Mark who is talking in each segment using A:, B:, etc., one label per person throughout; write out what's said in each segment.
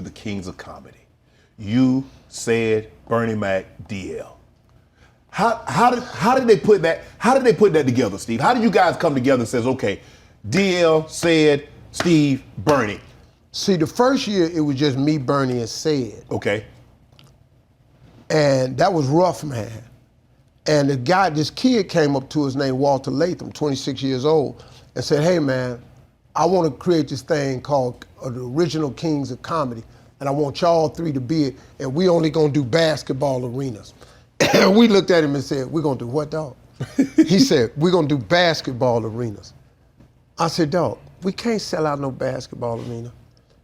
A: the kings of comedy. You, Ced, Bernie Mac, DL. How did they put that? How did they put that together, Steve? How did you guys come together and says, okay, DL, Ced, Steve, Bernie?
B: See, the first year it was just me, Bernie, and Ced.
A: Okay.
B: And that was rough, man. And this kid came up to us named Walter Latham, 26 years old, and said, hey, man, I want to create this thing called the Original Kings of Comedy, and I want y'all three to be it, and we only gonna do basketball arenas. And we looked at him and said, we're gonna do what, dog? He said, we're gonna do basketball arenas. I said, dog, we can't sell out no basketball arena.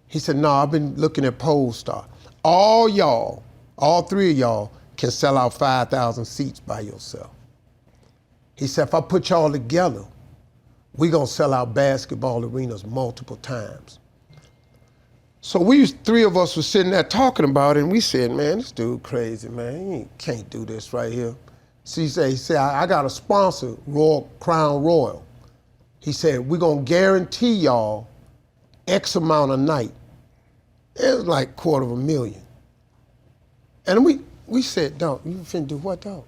B: He said, no, I've been looking at Polestar. All y'all, all three of y'all can sell out 5,000 seats by yourself. He said, if I put y'all together, we gonna sell out basketball arenas multiple times. So three of us were sitting there talking about it, and we said, man, this dude crazy, man. He can't do this right here. So he said, I got a sponsor, Crown Royal. He said, we're gonna guarantee y'all X amount a night. It was like $250,000. And we said, dog, you finna do what, dog?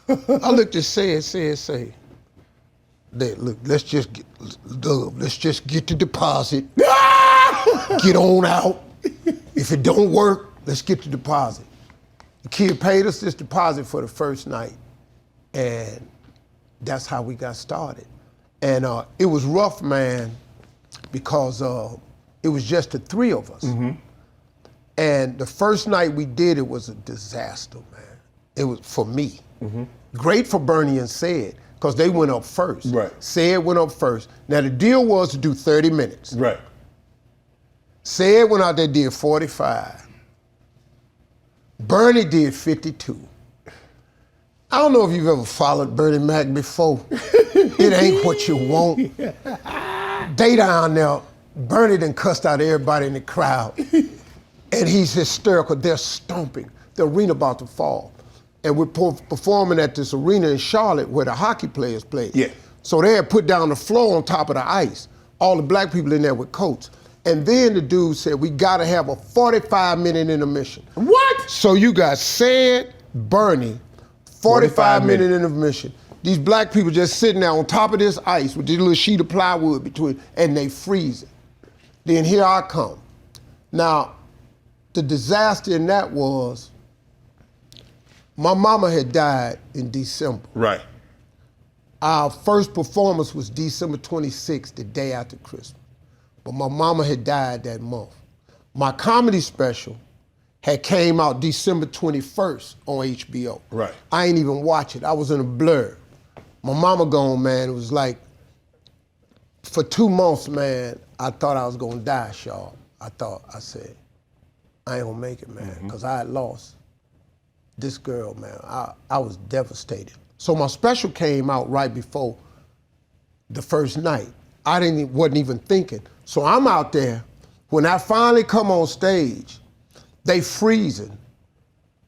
B: I looked at say, look, let's just get the deposit. Get on out. If it don't work, let's get the deposit. The kid paid us this deposit for the first night, and that's how we got started. And it was rough, man, because it was just the three of us. Mm-hmm. And the first night we did it was a disaster, man. It was for me. Mm-hmm. Great for Bernie and Ced, because they went up first.
A: Right.
B: Ced went up first. Now the deal was to do 30 minutes.
A: Right.
B: Ced went out there, did 45. Bernie did 52. I don't know if you've ever followed Bernie Mac before. It ain't what you want. They down there, Bernie done cussed out everybody in the crowd. And he's hysterical. They're stomping. The arena about to fall. And we're performing at this arena in Charlotte where the hockey players play.
A: Yeah.
B: So they had put down the floor on top of the ice. All the black people in there with coats. And then the dude said, we gotta have a 45-minute intermission.
A: What?
B: So you got Ced, Bernie, 45-minute intermission. These black people just sitting there on top of this ice with this little sheet of plywood between, and they freezing. Then here I come. Now, the disaster in that was, my mama had died in December.
A: Right.
B: Our first performance was December 26th, the day after Christmas. But my mama had died that month. My comedy special had came out December 21st on HBO.
A: Right.
B: I ain't even watch it. I was in a blur. My mama gone, man. It was like, for 2 months, man, I thought I was gonna die, Sharpe. I said, I ain't gonna make it, man, because I had lost this girl, man. I was devastated. So my special came out right before the first night. I wasn't even thinking. So I'm out there. When I finally come on stage, they freezing.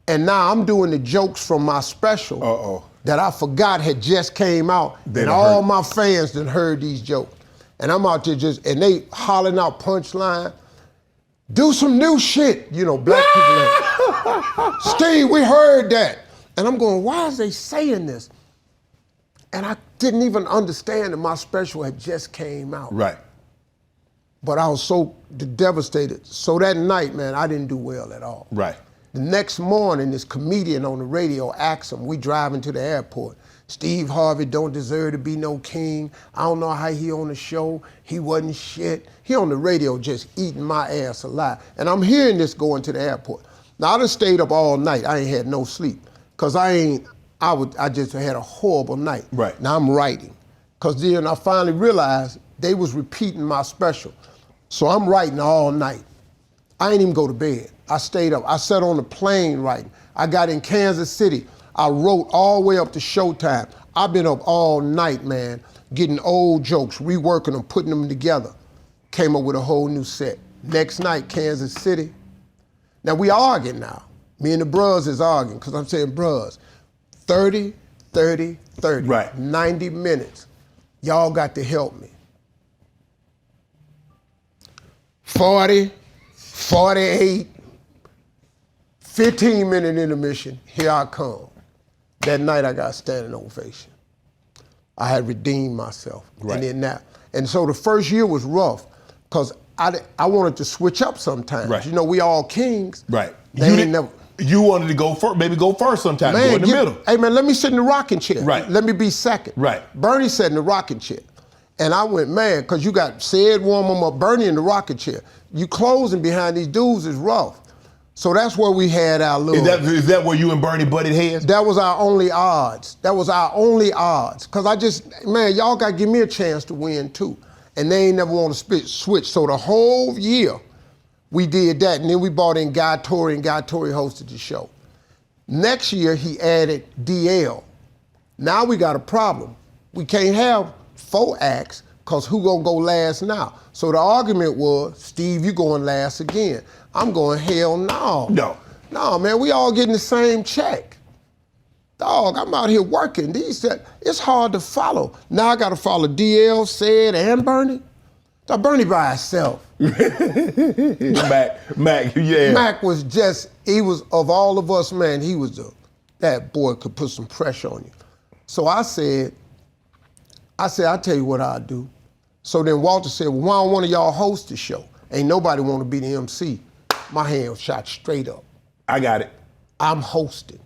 B: And now I'm doing the jokes from my special that I forgot had just came out. And all my fans done heard these jokes. And I'm out there and they hollering out punchline. Do some new shit, you know, black people. Steve, we heard that. And I'm going, why is they saying this? And I didn't even understand that my special had just came out.
A: Right.
B: But I was so devastated. So that night, man, I didn't do well at all.
A: Right.
B: The next morning, this comedian on the radio asked him, we driving to the airport, Steve Harvey don't deserve to be no king. I don't know how he on the show. He wasn't shit. He on the radio just eating my ass alive. And I'm hearing this going to the airport. Now, I done stayed up all night. I ain't had no sleep. Because I just had a horrible night.
A: Right.
B: Now I'm writing. Because then I finally realized they was repeating my special. So I'm writing all night. I ain't even go to bed. I stayed up. I sat on the plane writing. I got in Kansas City. I wrote all the way up to showtime. I've been up all night, man, getting old jokes, reworking them, putting them together. Came up with a whole new set. Next night, Kansas City. Now we arguing now. Me and the bros is arguing, because I'm saying, bros, 30, 30, 30.
A: Right.
B: 90 minutes. Y'all got to help me. 40, 48, 15-minute intermission, here I come. That night I got a standing ovation. I had redeemed myself.
A: Right.
B: And so the first year was rough, because I wanted to switch up sometimes.
A: Right.
B: You know, we all kings.
A: Right.
B: You
A: wanted to go first, maybe go first sometime,
B: man,
A: go in the middle.
B: Hey man, let me sit in the rocking chair.
A: Right.
B: Let me be second.
A: Right.
B: Bernie sat in the rocking chair. And I went, man, because you got Ced warm him up, Bernie in the rocking chair. You closing behind these dudes is rough. So that's where we had our little...
A: Is that where you and Bernie butted heads?
B: That was our only odds. Because man, y'all got to give me a chance to win too. And they ain't never want to switch. So the whole year, we did that. And then we brought in Guy Torrey, and Guy Torrey hosted the show. Next year, he added DL. Now we got a problem. We can't have 4 acts, because who gonna go last now? So the argument was, Steve, you going last again. I'm going, hell no. No, man, we all getting the same check. Dog, I'm out here working. It's hard to follow. Now I gotta follow DL, Ced, and Bernie. Now Bernie by himself.
A: Mac, yeah.
B: Mac was he was, of all of us, man, that boy could put some pressure on you. So I said, I'll tell you what I'll do. So then Walter said, well, why don't one of y'all host the show? Ain't nobody want to be the MC. My hand was shot straight up.
A: I got it.
B: I'm hosting.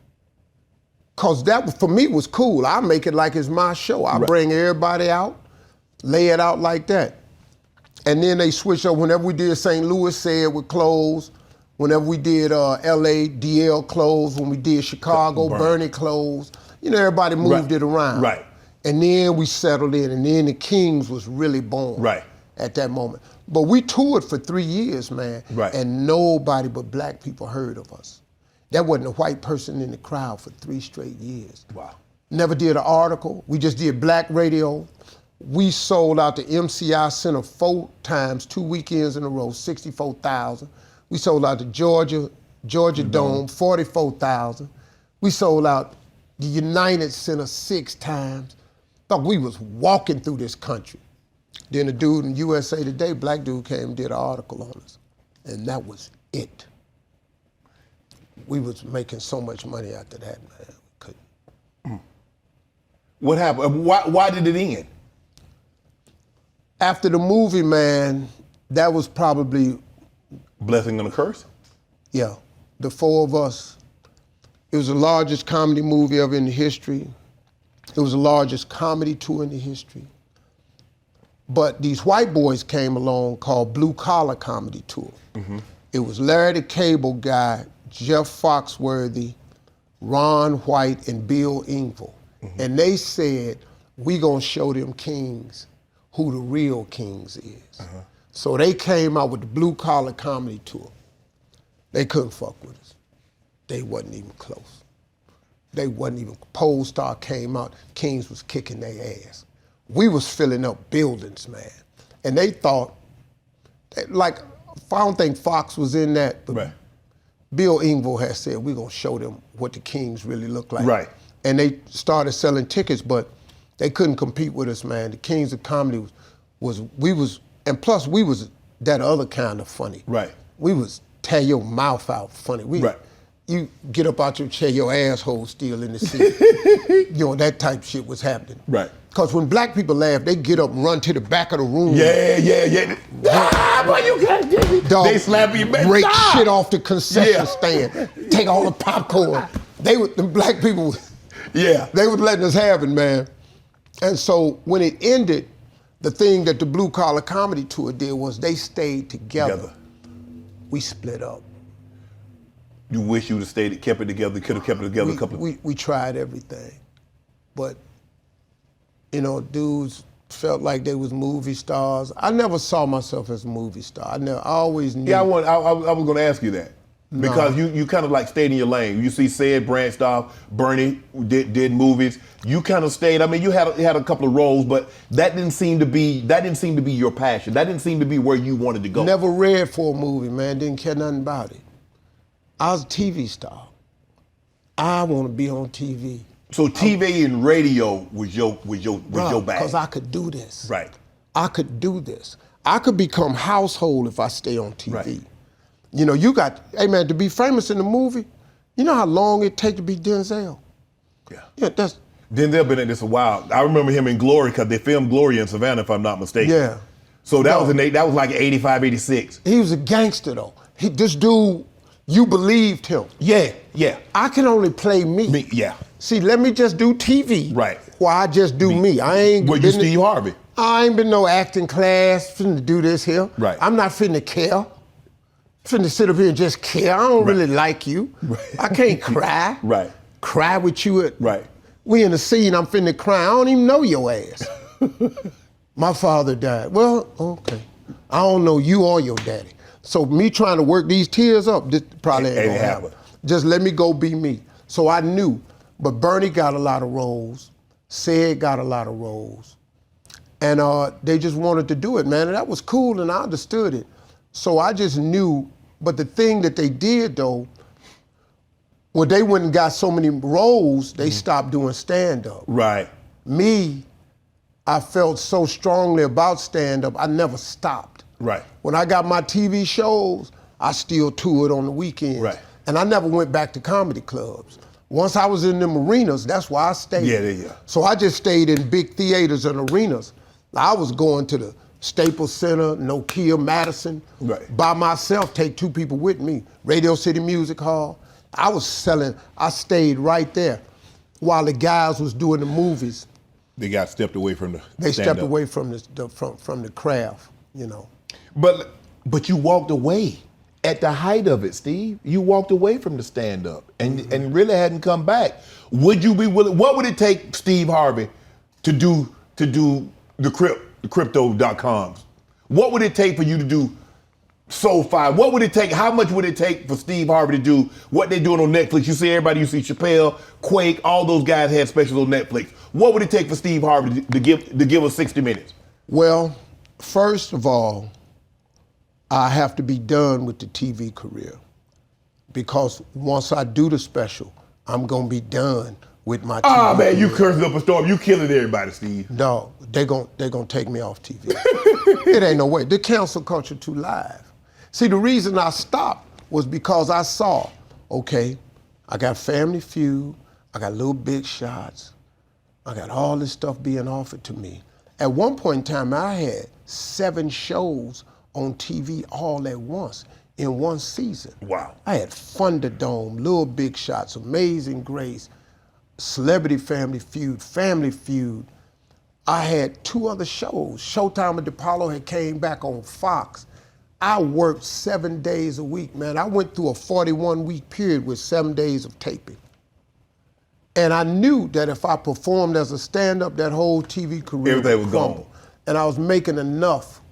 B: Because that, for me, was cool. I make it like it's my show. I bring everybody out, lay it out like that. And then they switch up. Whenever we did St. Louis, Ced would close. Whenever we did LA, DL closed. When we did Chicago, Bernie closed. You know, everybody moved it around.
A: Right.
B: And then we settled in, and then the Kings was really born at that moment. But we toured for 3 years, man, and nobody but black people heard of us. There wasn't a white person in the crowd for 3 straight years.
A: Wow.
B: Never did an article. We just did black radio. We sold out the MCI Center 4 times, 2 weekends in a row, 64,000. We sold out the Georgia Dome, 44,000. We sold out the United Center 6 times. Thought we was walking through this country. Then a dude in USA Today, black dude, came and did an article on us. And that was it. We was making so much money after that, man. We couldn't.
A: What happened? Why did it end?
B: After the movie, man, that was probably...
A: Blessing and a curse?
B: Yeah. The 4 of us. It was the largest comedy movie ever in the history. It was the largest comedy tour in the history. But these white boys came along called Blue Collar Comedy Tour. Mm-hmm. It was Larry the Cable Guy, Jeff Foxworthy, Ron White, and Bill Engvall. Mm-hmm. And they said, we gonna show them kings who the real kings is. Uh-huh. So they came out with the Blue Collar Comedy Tour. They couldn't fuck with us. They wasn't even close. They wasn't even, Pole Star came out, Kings was kicking their ass. We was filling up buildings, man. And they thought, I don't think Fox was in that, but Bill Engvall had said, we're gonna show them what the Kings really look like.
A: Right.
B: And they started selling tickets, but they couldn't compete with us, man. The Kings of Comedy and plus we was that other kind of funny.
A: Right.
B: We was tear your mouth out funny. You get up out your chair, your asshole still in the seat. You know, that type of shit was happening.
A: Right.
B: Because when black people laugh, they get up and run to the back of the room.
A: Yeah. Boy, you got
B: Dog,
A: they slap you, man.
B: Break shit off the concession stand. Take all the popcorn. The black people, they was letting us have it, man. And so when it ended, the thing that the Blue Collar Comedy Tour did was they stayed together. We split up.
A: You wish you would have kept it together, could have kept it together a couple of...
B: We tried everything. But, you know, dudes felt like they was movie stars. I never saw myself as a movie star. I always knew.
A: Yeah, I was going to ask you that. Because you kind of like stayed in your lane. You see Ced branched off, Bernie did movies. You kind of stayed. I mean, you had a couple of roles, but that didn't seem to be your passion. That didn't seem to be where you wanted to go.
B: Never read for a movie, man. Didn't care nothing about it. I was a TV star. I want to be on TV.
A: So TV and radio was your bag.
B: Because I could do this.
A: Right.
B: I could do this. I could become household if I stay on TV.
A: Right.
B: You know, you got, hey man, to be famous in the movie, you know how long it take to be Denzel?
A: Yeah.
B: Yeah, that's.
A: Denzel been at this a while. I remember him in Glory because they filmed Glory in Savannah, if I'm not mistaken.
B: Yeah.
A: So that was like 85, 86.
B: He was a gangster though. This dude, you believed him.
A: Yeah, yeah.
B: I can only play me.
A: Yeah.
B: See, let me just do TV.
A: Right.
B: Why I just do me. I ain't
A: Well, you
B: been
A: Steve Harvey.
B: I ain't been no acting class, finna do this here.
A: Right.
B: I'm not finna care. Finna sit up here and just care. I don't really like you.
A: Right.
B: I can't cry.
A: Right.
B: Cry with you at,
A: Right.
B: we in the scene, I'm finna cry. I don't even know your ass. My father died. Well, okay. I don't know you or your daddy. So me trying to work these tears up, this probably ain't gonna happen. Just let me go be me. So I knew, but Bernie got a lot of roles. Ced got a lot of roles. And they just wanted to do it, man. And that was cool and I understood it. So I just knew, but the thing that they did though, when they went and got so many roles, they stopped doing stand-up.
A: Right.
B: Me, I felt so strongly about stand-up, I never stopped.
A: Right.
B: When I got my TV shows, I still toured on the weekends.
A: Right.
B: And I never went back to comedy clubs. Once I was in them arenas, that's why I stayed.
A: Yeah.
B: So I just stayed in big theaters and arenas. I was going to the Staples Center, Nokia, Madison,
A: right,
B: by myself, take 2 people with me. Radio City Music Hall. I stayed right there while the guys was doing the movies.
A: They got stepped away from the
B: They
A: stand-up.
B: stepped away from the craft, you know.
A: But you walked away at the height of it, Steve. You walked away from the stand-up and really hadn't come back. Would you be willing? What would it take, Steve Harvey, to do the crypto.coms? What would it take for you to do SoFi? What would it take? How much would it take for Steve Harvey to do what they're doing on Netflix? You see everybody, you see Chappelle, Quake, all those guys had specials on Netflix. What would it take for Steve Harvey to give us 60 minutes?
B: Well, first of all, I have to be done with the TV career because once I do the special, I'm gonna be done with my TV
A: Oh man,
B: career.
A: you cursing up a storm. You killing everybody, Steve.
B: No, they gonna take me off TV. It ain't no way. The cancel culture too live. See, the reason I stopped was because I saw, okay, I got Family Feud, I got Little Big Shots, I got all this stuff being offered to me. At one point in time, I had 7 shows on TV all at once in one season.
A: Wow.
B: I had Thunderdome, Little Big Shots, Amazing Grace, Celebrity Family Feud. I had 2 other shows. Showtime at DePaulo had came back on Fox. I worked 7 days a week, man. I went through a 41-week period with 7 days of taping. And I knew that if I performed as a stand-up, that whole TV career
A: Everything
B: would
A: was
B: crumble.
A: gone.
B: And I was making enough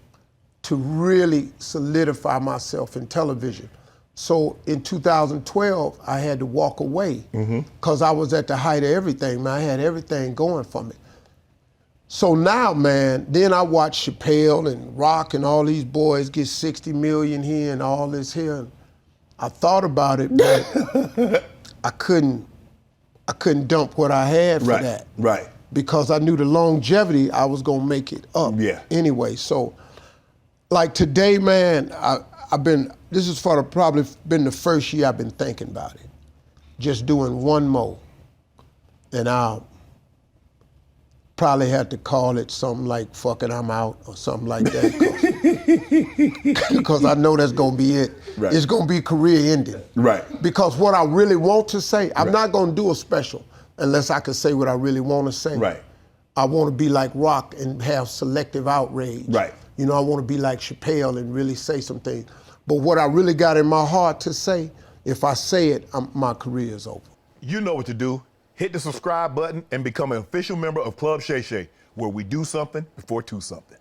B: to really solidify myself in television. So in 2012, I had to walk away because I was at the height of everything, man. I had everything going for me. So now, man, then I watch Chappelle and Rock and all these boys get 60 million here and all this here. And I thought about it, but I couldn't dump what I had for that.
A: Right.
B: Because I knew the longevity, I was gonna make it up.
A: Yeah.
B: Anyway, so like today, man, this is probably been the first year I've been thinking about it. Just doing one more. And I'll probably have to call it something like fucking I'm out or something like that. Because I know that's gonna be it.
A: Right.
B: It's gonna be career ending.
A: Right.
B: Because what I really want to say, I'm not gonna do a special unless I can say what I really wanna say.
A: Right.
B: I wanna be like Rock and have selective outrage.
A: Right.
B: You know, I wanna be like Chappelle and really say some things. But what I really got in my heart to say, if I say it, my career is over.
A: You know what to do. Hit the subscribe button and become an official member of Club Shay Shay, where we do something before 2 something.